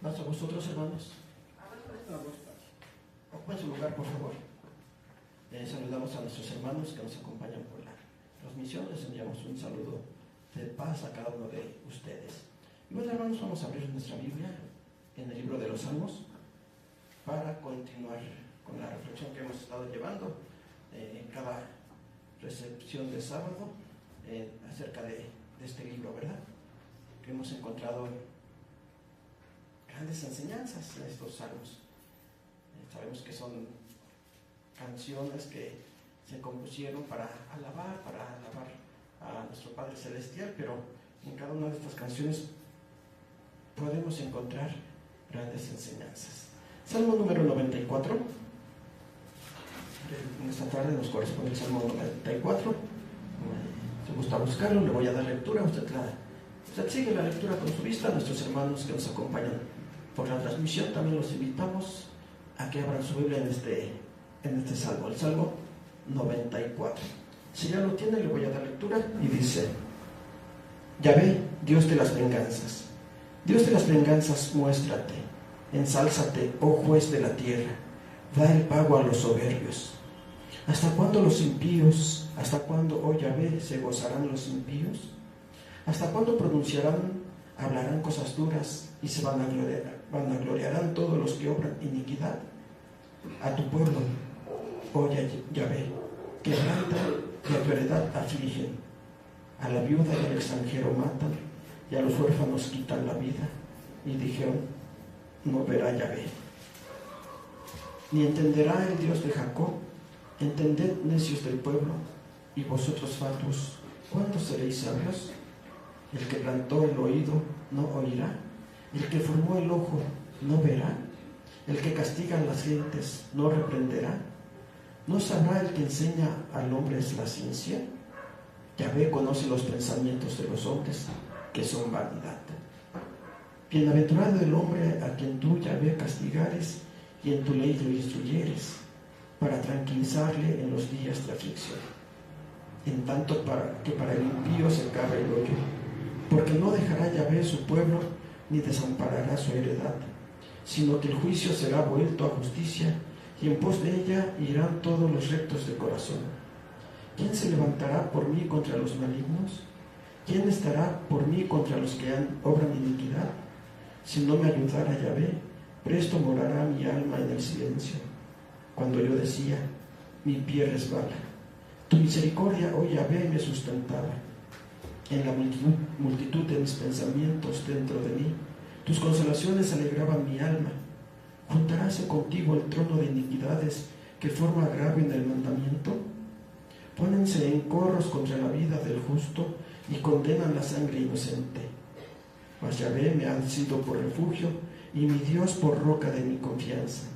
Más a vosotros, hermanos. Ocupen su lugar, por favor. Saludamos a nuestros hermanos que nos acompañan por la transmisión. Les enviamos un saludo de paz a cada uno de ustedes. Y bueno, hermanos, vamos a abrir nuestra Biblia en el libro de los Salmos para continuar con la reflexión que hemos estado llevando en cada recepción de sábado acerca de este libro, ¿verdad? Que hemos encontrado grandes enseñanzas en estos salmos. Sabemos que son canciones que se compusieron para alabar a nuestro Padre Celestial, pero en cada una de estas canciones podemos encontrar grandes enseñanzas. Salmo número 94. En esta tarde nos corresponde el Salmo 94. Si gusta buscarlo, le voy a dar lectura. Usted sigue la lectura con su vista. Nuestros hermanos que nos acompañan por la transmisión también los invitamos a que abran su Biblia en este salmo, el Salmo 94. Si ya lo tiene, le voy a dar lectura y dice: Yahvé, Dios de las venganzas, Dios de las venganzas, muéstrate, ensálzate, oh juez de la tierra, da el pago a los soberbios. ¿Hasta cuándo los impíos, hasta cuándo, oh Yahvé, se gozarán los impíos? ¿Hasta cuándo hablarán cosas duras y se vanagloriarán todos los que obran iniquidad? A tu pueblo, oh Yahvé, quebranta y a tu heredad afligen. A la viuda y al extranjero matan, y a los huérfanos quitan la vida. Y dijeron: no verá Yahvé, ni entenderá el Dios de Jacob. Entended, necios del pueblo, y vosotros fatuos, ¿cuántos seréis sabios? El que plantó el oído no oirá, el que formó el ojo no verá, el que castiga a las gentes no reprenderá. ¿No sabrá el que enseña al hombre la ciencia? Yahvé conoce los pensamientos de los hombres, que son vanidad. Bienaventurado el hombre a quien tú, Yahvé, castigares y en tu ley lo instruyeres, para tranquilizarle en los días de aflicción. En tanto que para el impío se cava el hoyo, porque no dejará Yahvé su pueblo, ni desamparará su heredad, sino que el juicio será vuelto a justicia, y en pos de ella irán todos los rectos de corazón. ¿Quién se levantará por mí contra los malignos? ¿Quién estará por mí contra los que obran iniquidad? Si no me ayudara Yahvé, presto morará mi alma en el silencio. Cuando yo decía: mi pie resbala, tu misericordia, oh Yahvé, me sustentaba. En la multitud de mis pensamientos dentro de mí, tus consolaciones alegraban mi alma. ¿Juntaráse contigo el trono de iniquidades que forma agravio en el mandamiento? Pónense en corros contra la vida del justo y condenan la sangre inocente. Mas Yahvé me ha sido por refugio y mi Dios por roca de mi confianza.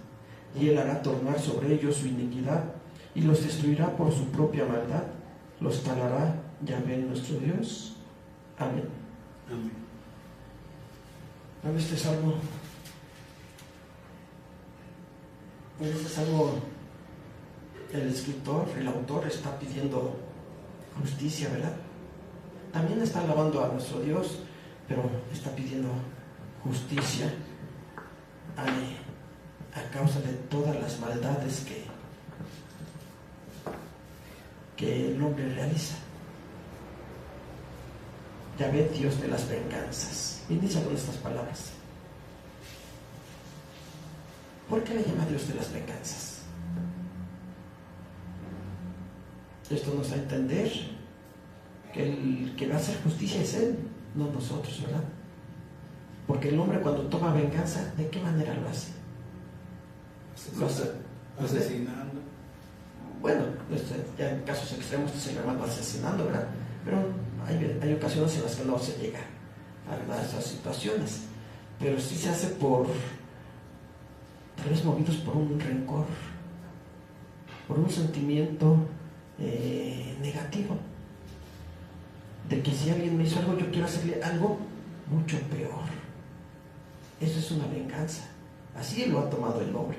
Y él hará tornar sobre ellos su iniquidad y los destruirá por su propia maldad. Los talará Yahvé nuestro Dios. Amén. Amén. En este salmo, el escritor, el autor está pidiendo justicia, ¿verdad? También está alabando a nuestro Dios, pero está pidiendo justicia a causa de todas las maldades que el hombre realiza. Yahvé, Dios de las venganzas. Inicia con estas palabras. ¿Por qué le llama Dios de las venganzas? Esto nos da a entender que el que va a hacer justicia es Él, no nosotros, ¿verdad? Porque el hombre, cuando toma venganza, ¿de qué manera lo hace? Lo hace asesinando. Bueno, ya en casos extremos se llama asesinando, ¿verdad? Pero hay ocasiones en las que no se llega a esas situaciones, pero sí se hace tal vez movidos por un rencor, por un sentimiento negativo, de que si alguien me hizo algo, yo quiero hacerle algo mucho peor. Eso es una venganza. Así lo ha tomado el hombre,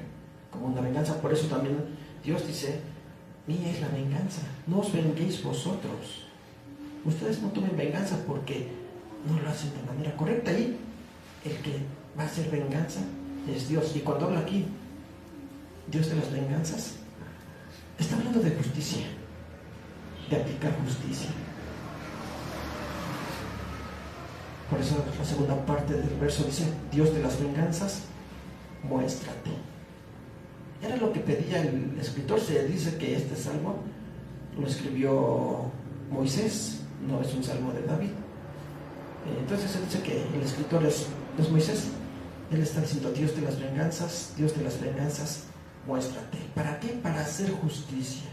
como una venganza. Por eso también Dios dice: mía es la venganza, no os venguéis vosotros. Ustedes no tomen venganza porque no lo hacen de manera correcta. Y el que va a ser venganza, es Dios. Y cuando habla aquí, Dios de las venganzas, está hablando de justicia, de aplicar justicia. Por eso la segunda parte del verso dice: Dios de las venganzas, muéstrate. Era lo que pedía el escritor. Se dice que este salmo lo escribió Moisés, no es un salmo de David. Entonces se dice que el escritor es Moisés. Él está diciendo: Dios de las venganzas, muéstrate. ¿Para qué? Para hacer justicia.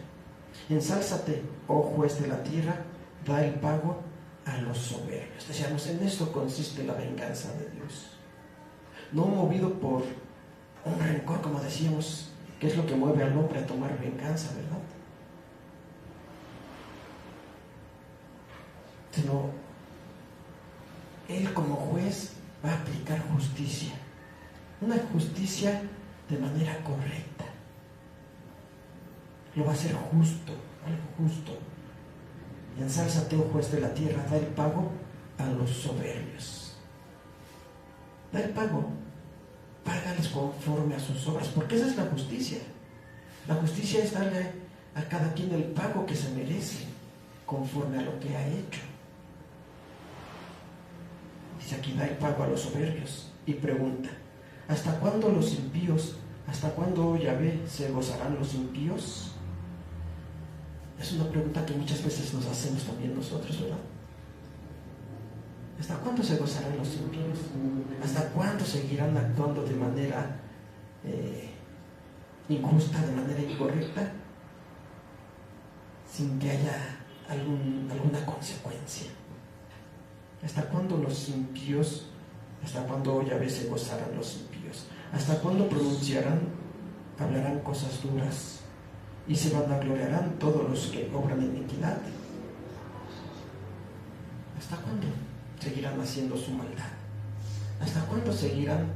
Ensálzate, oh juez de la tierra, da el pago a los soberbios. Decíamos, en esto consiste la venganza de Dios. No movido por un rencor, como decíamos, que es lo que mueve al hombre a tomar venganza, ¿verdad? Sino Él como juez va a aplicar justicia. Una justicia de manera correcta. Lo va a hacer justo, algo justo. Ensálzate, oh juez de la tierra, da el pago a los soberbios. Da el pago, págales conforme a sus obras, porque esa es la justicia. La justicia es darle a cada quien el pago que se merece, conforme a lo que ha hecho. Dice aquí: da el pago a los soberbios. Y pregunta: ¿hasta cuándo los impíos, hasta cuándo, oh Yahvé, se gozarán los impíos? Es una pregunta que muchas veces nos hacemos también nosotros, ¿verdad? ¿Hasta cuándo se gozarán los impíos? ¿Hasta cuándo seguirán actuando de manera injusta, de manera incorrecta, sin que haya alguna consecuencia? ¿Hasta cuándo los impíos, hasta cuándo Yahvé se gozarán los impíos? ¿Hasta cuándo hablarán cosas duras y se vanagloriarán todos los que obran iniquidad? ¿Hasta cuándo seguirán haciendo su maldad? ¿Hasta cuándo seguirán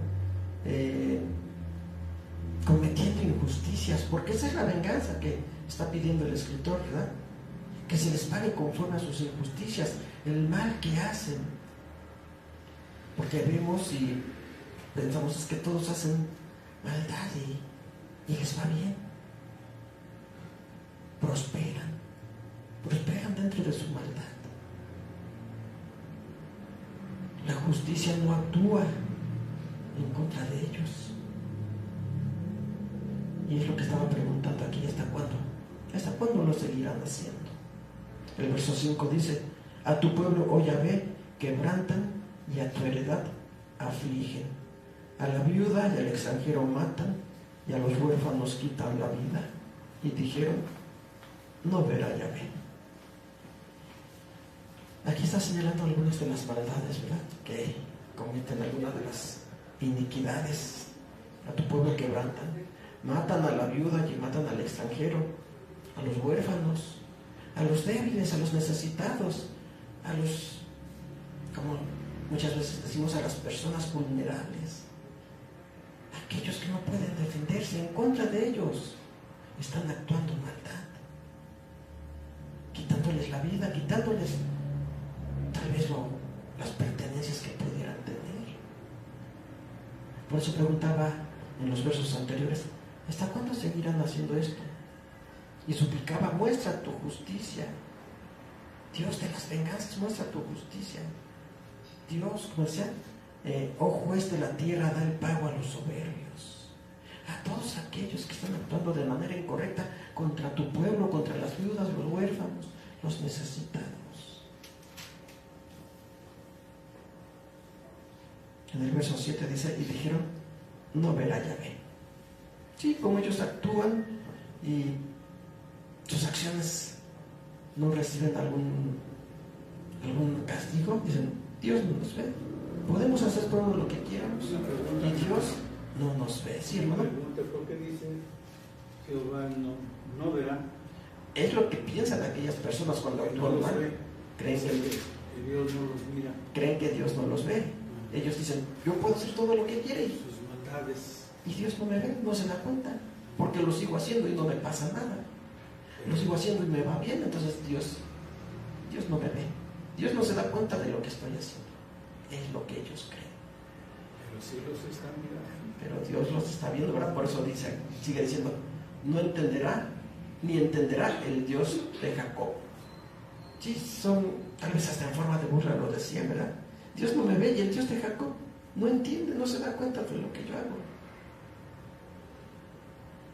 cometiendo injusticias? Porque esa es la venganza que está pidiendo el escritor, ¿verdad? Que se les pague conforme a sus injusticias, el mal que hacen. Porque vemos y pensamos, es que todos hacen maldad y les va bien. Prosperan dentro de su maldad. La justicia no actúa en contra de ellos. Y es lo que estaba preguntando aquí: ¿hasta cuándo? ¿Hasta cuándo lo seguirán haciendo? El verso 5 dice: a tu pueblo, oh Yahvé, quebrantan, y a tu heredad afligen. A la viuda y al extranjero matan, y a los huérfanos quitan la vida. Y dijeron: no verá Yahvé. Aquí está señalando algunas de las maldades, ¿verdad?, que cometen, algunas de las iniquidades. A tu pueblo quebrantan, matan a la viuda y matan al extranjero, a los huérfanos, a los débiles, a los necesitados, a los, como muchas veces decimos, a las personas vulnerables, aquellos que no pueden defenderse. En contra de ellos están actuando maldad, quitándoles la vida, quitándoles tal vez las pertenencias que pudieran tener. Por eso preguntaba en los versos anteriores: ¿hasta cuándo seguirán haciendo esto? Y suplicaba: muestra tu justicia. Dios de las venganzas, muestra tu justicia. Dios, como decía, oh juez de la tierra, da el pago a los soberbios, a todos aquellos que están actuando de manera incorrecta contra tu pueblo, contra las viudas, los huérfanos, los necesitados. En el verso 7 dice: y dijeron: no verá Yahvé. Sí, como ellos actúan y sus acciones no reciben algún castigo, dicen: Dios no nos ve. Podemos hacer todo lo que quieramos y Dios no nos ve. ¿Sí, hermano? ¿Por qué dice Jehová no verá? Es lo que piensan aquellas personas cuando actúan mal. Creen que Dios no los mira. Creen que Dios no los ve. Ellos dicen: yo puedo hacer todo lo que quiera sus maldades, y Dios no me ve, no se da cuenta, porque lo sigo haciendo y no me pasa nada. Lo sigo haciendo y me va bien, entonces Dios no me ve. Dios no se da cuenta de lo que estoy haciendo. Es lo que ellos creen. Pero sí los están mirando. Pero Dios los está viendo, ¿verdad? Por eso dice, sigue diciendo, no entenderá, ni entenderá el Dios de Jacob. Sí, son, tal vez hasta en forma de burla lo decían, ¿verdad? Dios no me ve y el Dios de Jacob no entiende, no se da cuenta de lo que yo hago.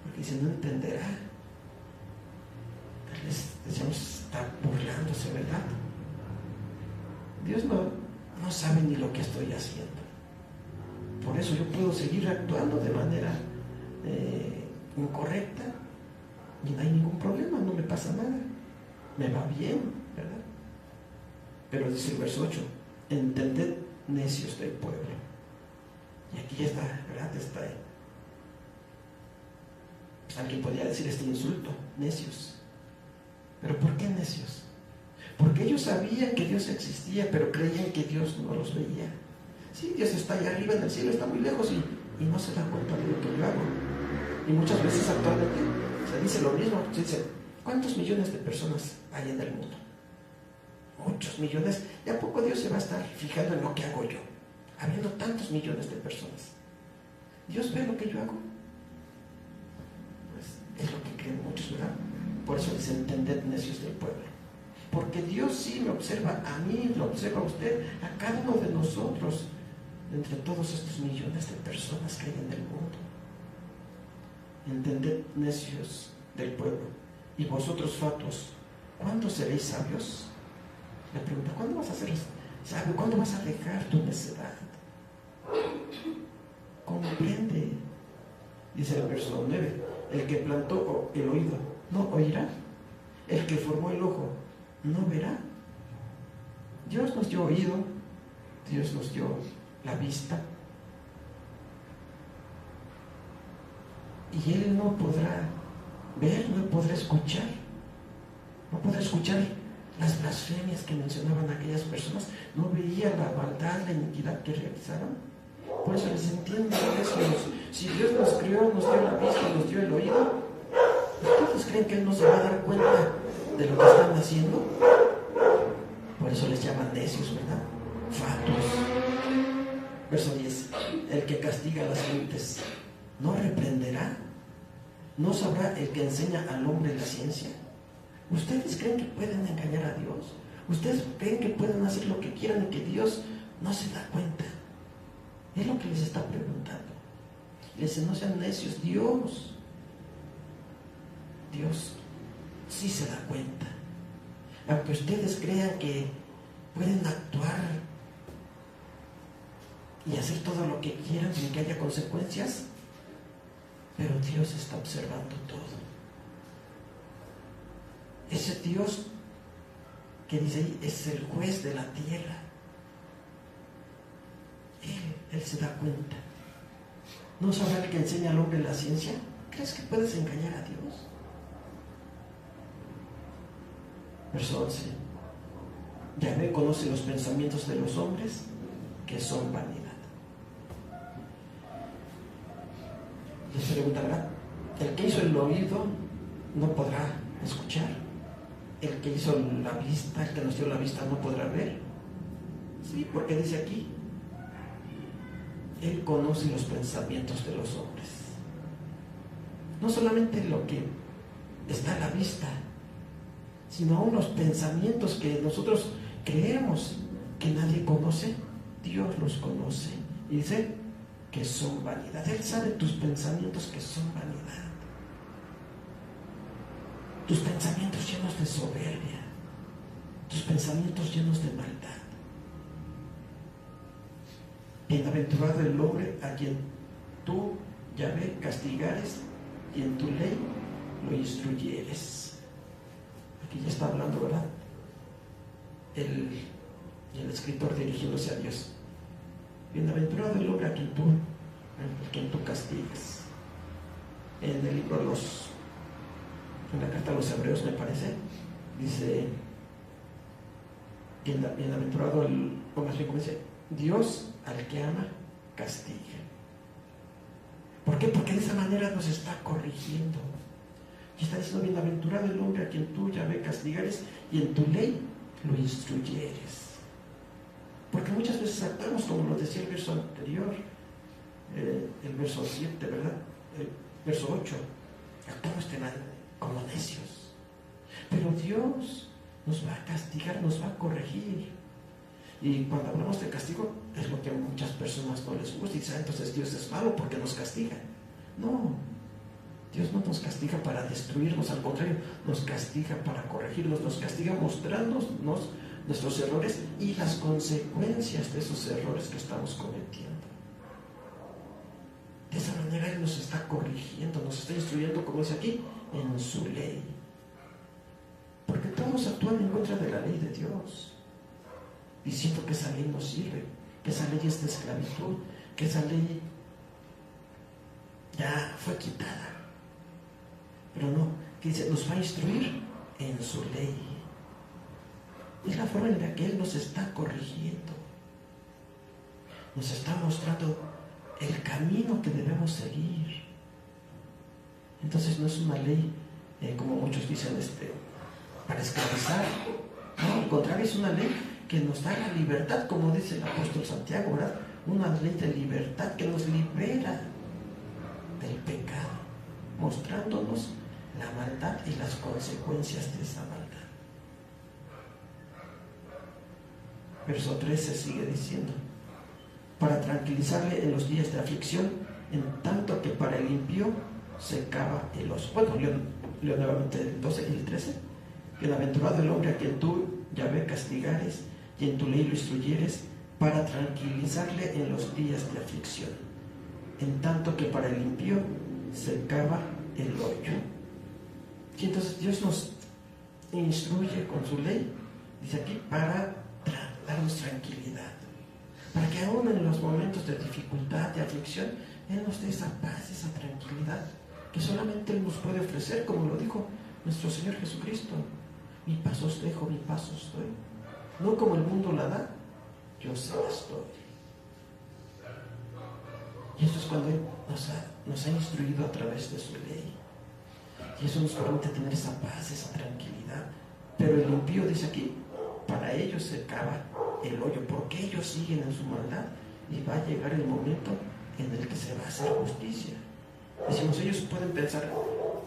Porque dice, no entenderá. Tal vez decíamos, está burlándose, ¿verdad? Dios no sabe ni lo que estoy haciendo. Por eso yo puedo seguir actuando de manera incorrecta y no hay ningún problema, no me pasa nada, me va bien, ¿verdad? Pero dice el verso 8, entended, necios del pueblo. Y aquí está, ¿verdad? Alguien podría decir este insulto, necios. ¿Pero por qué necios? Porque ellos sabían que Dios existía, pero creían que Dios no los veía. Sí, Dios está allá arriba en el cielo, está muy lejos y no se da cuenta de lo que yo hago. Y muchas veces actualmente se dice lo mismo. Se dice, ¿cuántos millones de personas hay en el mundo? Muchos millones. ¿Y a poco Dios se va a estar fijando en lo que hago yo? Habiendo tantos millones de personas. ¿Dios ve lo que yo hago? Pues es lo que creen muchos, ¿verdad? Por eso dice, entended, necios del pueblo. Porque Dios sí me observa a mí, lo observa a usted, a cada uno de nosotros, entre todos estos millones de personas que hay en el mundo. Entended, necios del pueblo. Y vosotros, fatuos, ¿cuándo seréis sabios? Le pregunta, ¿cuándo vas a ser sabio? ¿Cuándo vas a dejar tu necedad? Comprende. Dice el verso 9, el que plantó el oído no oirá, el que formó el ojo no verá. Dios nos dio oído, Dios nos dio la vista, y Él no podrá ver, no podrá escuchar las blasfemias que mencionaban aquellas personas, no veía la maldad, la iniquidad que realizaban. Por eso les entiendo, si Dios nos crió, nos dio la vista, nos dio el oído, ¿ustedes creen que Él no se va a dar cuenta de lo que están haciendo? Por eso les llaman necios, ¿verdad? Fatuos. Verso 10, el que castiga a las gentes no reprenderá, no sabrá el que enseña al hombre la ciencia. ¿Ustedes creen que pueden engañar a Dios? ¿Ustedes creen que pueden hacer lo que quieran y que Dios no se da cuenta? Es lo que les está preguntando. Les dice, no sean necios, Dios sí se da cuenta. Aunque ustedes crean que pueden actuar y hacer todo lo que quieran sin que haya consecuencias, pero Dios está observando todo. Ese Dios que dice ahí es el juez de la tierra. Él se da cuenta. ¿No sabrá el que enseña al hombre la ciencia? ¿Crees que puedes engañar a Dios? Verso 11. Yahvé conoce los pensamientos de los hombres, que son vanidad. Les preguntará, el que hizo el oído no podrá escuchar, el que hizo la vista, el que nos dio la vista no podrá ver. Sí, porque dice aquí, Él conoce los pensamientos de los hombres. No solamente lo que está a la vista, sino aún los pensamientos que nosotros creemos que nadie conoce, Dios los conoce. Y dice que son vanidad. Él sabe tus pensamientos que son vanidad. Tus pensamientos llenos de soberbia, tus pensamientos llenos de maldad. Bienaventurado el hombre a quien tú, Yahvé, castigares y en tu ley lo instruyeres. Aquí ya está hablando, ¿verdad? El escritor dirigiéndose a Dios. Bienaventurado el hombre a quien tú castigues. En el libro en la carta a los Hebreos, me parece, dice, bienaventurado como dice, Dios al que ama, castiga. ¿Por qué? Porque de esa manera nos está corrigiendo. Y está diciendo, bienaventurado el hombre a quien tú, Yahvé, castigares y en tu ley lo instruyeres. Porque muchas veces actuamos, como lo decía el verso anterior, verso 7, ¿verdad? El verso 8. Actuamos como necios. Pero Dios nos va a castigar, nos va a corregir. Y cuando hablamos de castigo, es lo que a muchas personas no les gusta. Y dicen, entonces Dios es malo porque nos castiga. No, Dios no nos castiga para destruirnos, al contrario, nos castiga para corregirnos, nos castiga mostrándonos nuestros errores y las consecuencias de esos errores que estamos cometiendo. De esa manera Él nos está corrigiendo, nos está instruyendo, como dice aquí, en su ley. Porque todos actúan en contra de la ley de Dios, diciendo que esa ley no sirve, que esa ley es de esclavitud, que esa ley ya fue quitada. Pero no, que dice, nos va a instruir en su ley. Es la forma en la que Él nos está corrigiendo, nos está mostrando el camino que debemos seguir. Entonces no es una ley, como muchos dicen, para esclavizar. No, al contrario, es una ley que nos da la libertad, como dice el apóstol Santiago, ¿verdad? Una ley de libertad que nos libera del pecado, mostrándonos la maldad y las consecuencias de esa maldad. Verso 13 sigue diciendo, para tranquilizarle en los días de aflicción, en tanto que para el impío se cava el oso. Bueno, leo nuevamente el 12 y el 13. Bienaventurado el hombre a quien tú, Yahvé, castigares y en tu ley lo instruyeres, para tranquilizarle en los días de aflicción, en tanto que para el impío se cava el hoyo. Y entonces Dios nos instruye con su ley, dice aquí, para darnos tranquilidad, para que aún en los momentos de dificultad, de aflicción, Él nos dé esa paz, esa tranquilidad que solamente Él nos puede ofrecer, como lo dijo nuestro Señor Jesucristo. Mi paz os dejo, mi paz os doy. No como el mundo la da, yo se las doy. Y eso es cuando Él nos ha instruido a través de su ley. Y eso nos permite tener esa paz, esa tranquilidad. Pero el impío, dice aquí, para ellos se cava el hoyo, porque ellos siguen en su maldad y va a llegar el momento en el que se va a hacer justicia. Decimos, ellos pueden pensar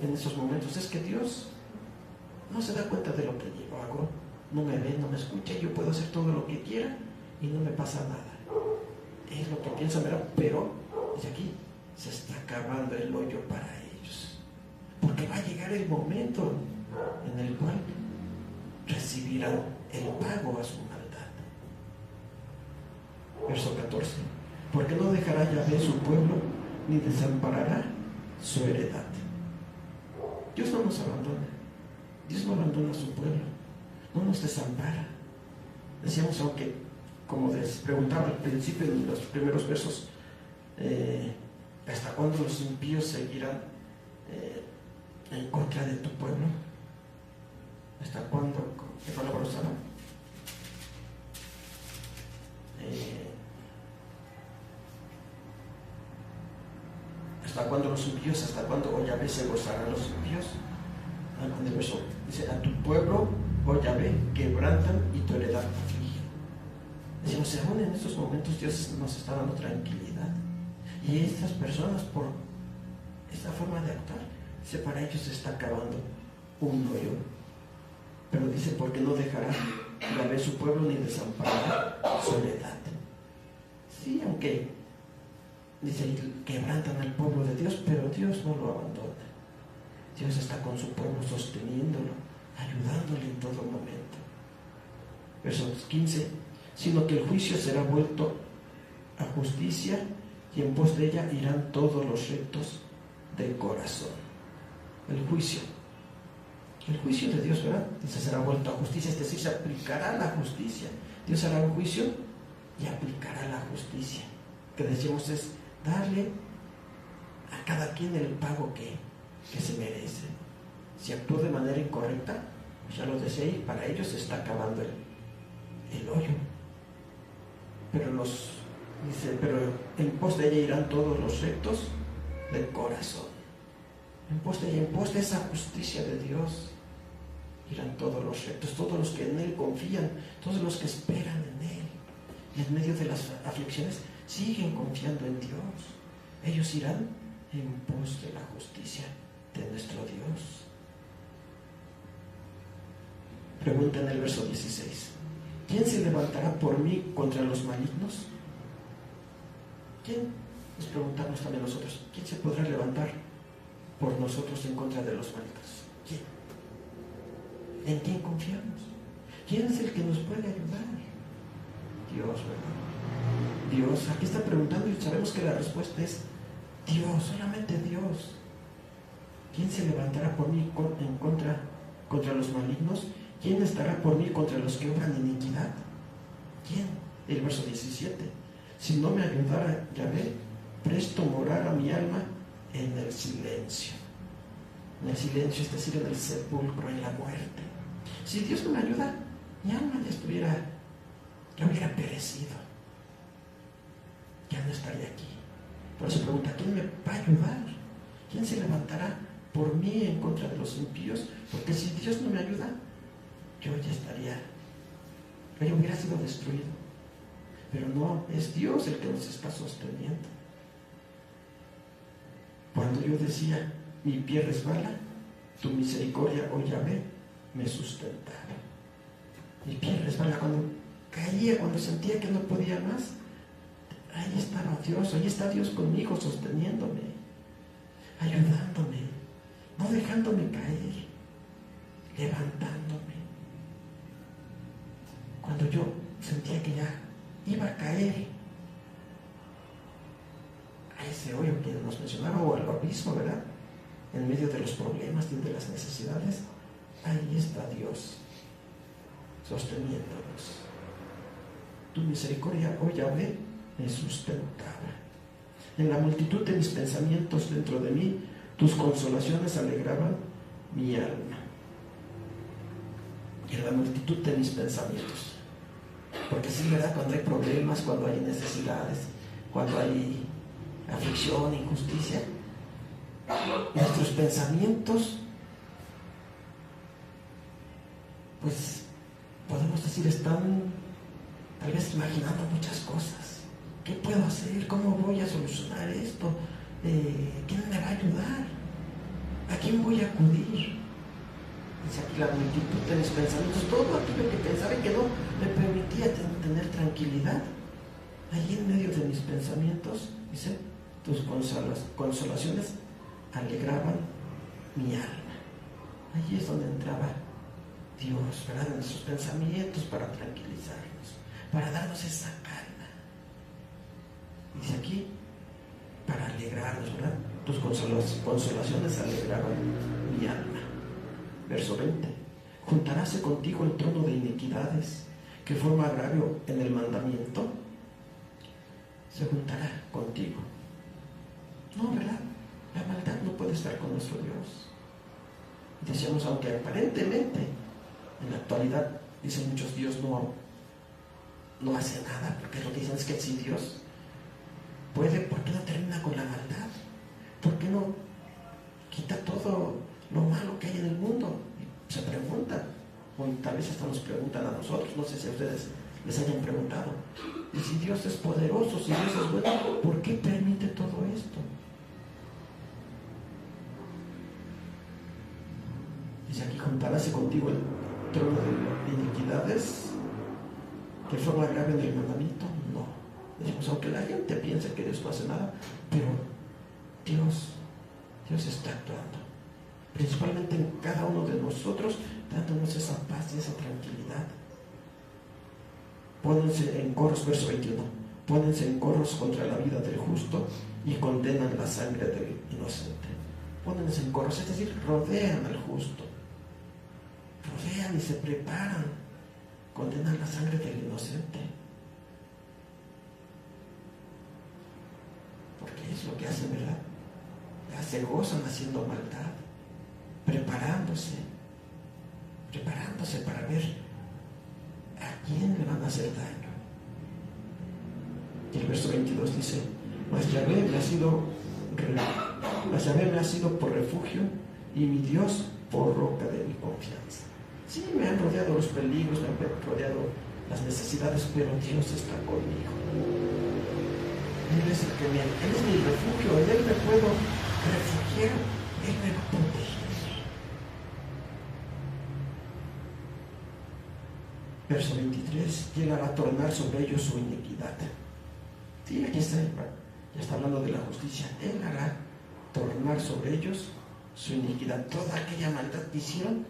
en esos momentos, es que Dios no se da cuenta de lo que yo hago, no me ve, no me escucha, yo puedo hacer todo lo que quiera y no me pasa nada. Es lo que piensan, ¿verdad? Pero desde aquí se está cavando el hoyo para ellos, porque va a llegar el momento en el cual recibirán el pago a su maldad. Verso 14. Porque no dejará Yahvé su pueblo, ni desamparará su heredad. Dios no nos abandona. Dios no abandona a su pueblo, no nos desampara. Decíamos, aunque, como les preguntaba al principio en los primeros versos, ¿hasta cuándo los impíos seguirán en contra de tu pueblo? ¿Hasta cuándo? ¿Qué palabra usaba? ¿Hasta cuándo los impíos? ¿Hasta cuándo, oh Yahvé, se gozarán los impíos? En el verso dice, a tu pueblo, oh Yahvé, quebrantan y tu heredad aflige. Decimos, aún en estos momentos Dios nos está dando tranquilidad. Y estas personas, por esta forma de actuar, dice, para ellos se está acabando un hoyo. Pero dice, porque no dejará Yahvé su pueblo ni desamparará su heredad. Sí, aunque dice, quebrantan al pueblo de Dios, pero Dios no lo abandona. Dios está con su pueblo, sosteniéndolo, ayudándole en todo momento. Versos 15, sino que el juicio será vuelto a justicia y en pos de ella irán todos los rectos del corazón. El juicio de Dios, ¿verdad? Dice, será vuelto a justicia, es decir, se aplicará la justicia. Dios hará un juicio y aplicará la justicia, que decimos es darle a cada quien el pago que se merece. Si actuó de manera incorrecta, pues ya lo decía ahí, para ellos se está acabando el hoyo. Pero en pos de ella irán todos los rectos del corazón. En pos de ella, en pos de esa justicia de Dios, irán todos los rectos, todos los que en Él confían, todos los que esperan en Él. Y en medio de las aflicciones siguen confiando en Dios. Ellos irán en pos de la justicia de nuestro Dios. Pregunta en el verso 16: ¿quién se levantará por mí contra los malignos? ¿Quién? Nos preguntamos también nosotros, ¿quién se podrá levantar por nosotros en contra de los malignos? ¿Quién? ¿En quién confiamos? ¿Quién es el que nos puede ayudar? Dios, ¿verdad? Dios. Aquí está preguntando y sabemos que la respuesta es Dios, solamente Dios. ¿Quién se levantará por mí en contra los malignos? ¿Quién estará por mí contra los que obran iniquidad? ¿Quién? El verso 17: si no me ayudara Yahvé, presto morara mi alma en el silencio. En el silencio, es decir, en el sepulcro, en la muerte. Si Dios no me ayuda, mi alma ya hubiera perecido. Ya no estaría aquí. Por eso pregunta, ¿quién me va a ayudar? ¿Quién se levantará por mí en contra de los impíos? Porque si Dios no me ayuda, yo hubiera sido destruido. Pero no, es Dios el que nos está sosteniendo. Cuando yo decía, mi pie resbala, tu misericordia, oh Yahvé, me sustentaba. Mi pie resbala, cuando caía, cuando sentía que no podía más, ahí estaba Dios, ahí está Dios conmigo, sosteniéndome, ayudándome, no dejándome caer, levantándome. Cuando yo sentía que ya iba a caer a ese hoyo que nos mencionaba, o al abismo, ¿verdad? En medio de los problemas y de las necesidades, ahí está Dios, sosteniéndonos. Tu misericordia, oh Yahvé, me sustentaba. En la multitud de mis pensamientos dentro de mí, tus consolaciones alegraban mi alma. En la multitud de mis pensamientos. Porque sí, ¿verdad? Cuando hay problemas, cuando hay necesidades, cuando hay aflicción, injusticia, nuestros pensamientos, pues podemos decir, están tal vez imaginando muchas cosas. ¿Qué puedo hacer? ¿Cómo voy a solucionar esto? ¿Quién me va a ayudar? ¿A quién voy a acudir? Dice aquí la multitud de mis pensamientos, todo aquello que pensaba y que no me permitía tener tranquilidad. Allí en medio de mis pensamientos, dice, tus consolaciones alegraban mi alma. Allí es donde entraba Dios, ¿verdad? En sus pensamientos para tranquilizarnos, para darnos esa calma. Dice aquí, para alegrarnos, ¿verdad? Tus consolaciones alegraban mi alma. Verso 20: juntaráse contigo el trono de iniquidades, que forma agravio en el mandamiento. Se juntará contigo. No, ¿verdad? La maldad no puede estar con nuestro Dios. Decíamos, aunque aparentemente en la actualidad dicen muchos, Dios no hace nada, porque lo que dicen es que si Dios puede, ¿por qué no termina con la maldad? ¿Por qué no quita todo lo malo que hay en el mundo? Y se preguntan, o tal vez hasta nos preguntan a nosotros, no sé si a ustedes les hayan preguntado, y si Dios es poderoso, si Dios es bueno, ¿por qué permite todo esto? Dice aquí, juntaráse contigo el trono de iniquidades, que forma grave en el mandamiento. No, decimos, aunque la gente piense que Dios no hace nada, pero Dios está actuando, principalmente en cada uno de nosotros, dándonos esa paz y esa tranquilidad. Pónense en coros, verso 21, pónense en coros contra la vida del justo y condenan la sangre del inocente. Pónense en coros, es decir, rodean al justo, rodean y se preparan, condenan la sangre del inocente. Porque es lo que hacen, ¿verdad? Se gozan haciendo maldad, preparándose para ver a quién le van a hacer daño. Y el verso 22 dice, mas Yahvé me ha sido por refugio y mi Dios por roca de mi confianza. Sí, me han rodeado los peligros, me han rodeado las necesidades, pero Dios está conmigo. Él es mi refugio, verso 23, y Él hará tornar sobre ellos su iniquidad. Sí, aquí está, ya está hablando de la justicia. Él hará tornar sobre ellos su iniquidad. Toda aquella maldad que hicieron,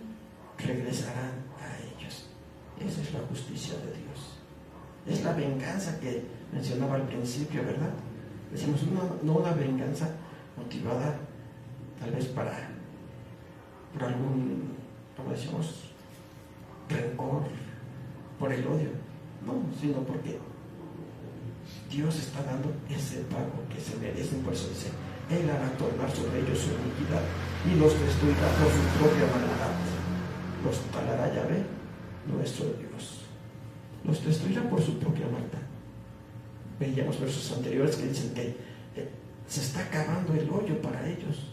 regresarán a ellos. Esa es la justicia de Dios. Es la venganza que mencionaba al principio, ¿verdad? Decimos, no una venganza motivada tal vez por algún, como decimos, rencor, por el odio, no, sino porque Dios está dando ese pago que se merecen. Por eso dice, Él hará tornar sobre ellos su iniquidad y los destruirá por su propia maldad. Los talará Yahvé, nuestro Dios. Los destruirá por su propia maldad. Veíamos versos anteriores que dicen que se está acabando el hoyo para ellos.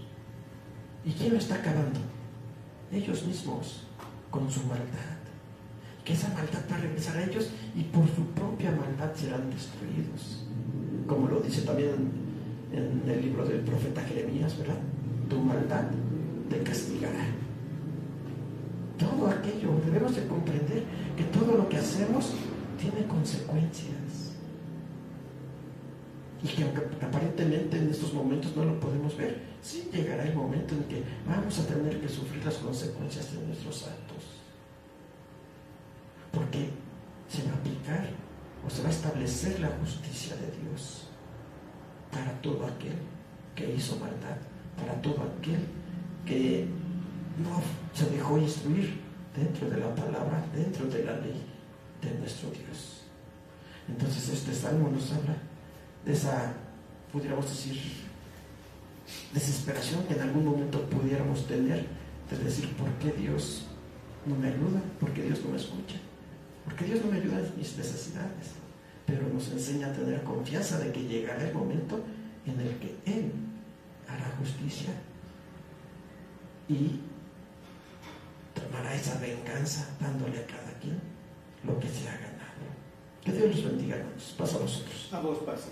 ¿Y quién lo está acabando? Ellos mismos, con su maldad. Que esa maldad va a regresar a ellos y por su propia maldad serán destruidos. Como lo dice también en el libro del profeta Jeremías, ¿verdad? Tu maldad te castigará. Todo aquello, debemos de comprender que todo lo que hacemos tiene consecuencias. Y que aunque aparentemente en estos momentos no lo podemos ver, sí llegará el momento en que vamos a tener que sufrir las consecuencias de nuestros actos. Porque se va a aplicar o se va a establecer la justicia de Dios para todo aquel que hizo maldad, para todo aquel que no se dejó instruir dentro de la palabra, dentro de la ley de nuestro Dios. Entonces este salmo nos habla de esa, pudiéramos decir, desesperación que en algún momento pudiéramos tener, de decir, ¿por qué Dios no me ayuda? ¿Por qué Dios no me escucha? ¿Por qué Dios no me ayuda en mis necesidades? Pero nos enseña a tener confianza de que llegará el momento en el que Él hará justicia y tomará esa venganza dándole a cada quien lo que se ha ganado. Que Dios los bendiga, hermanos. Pasa a vosotros. A vos, pasa.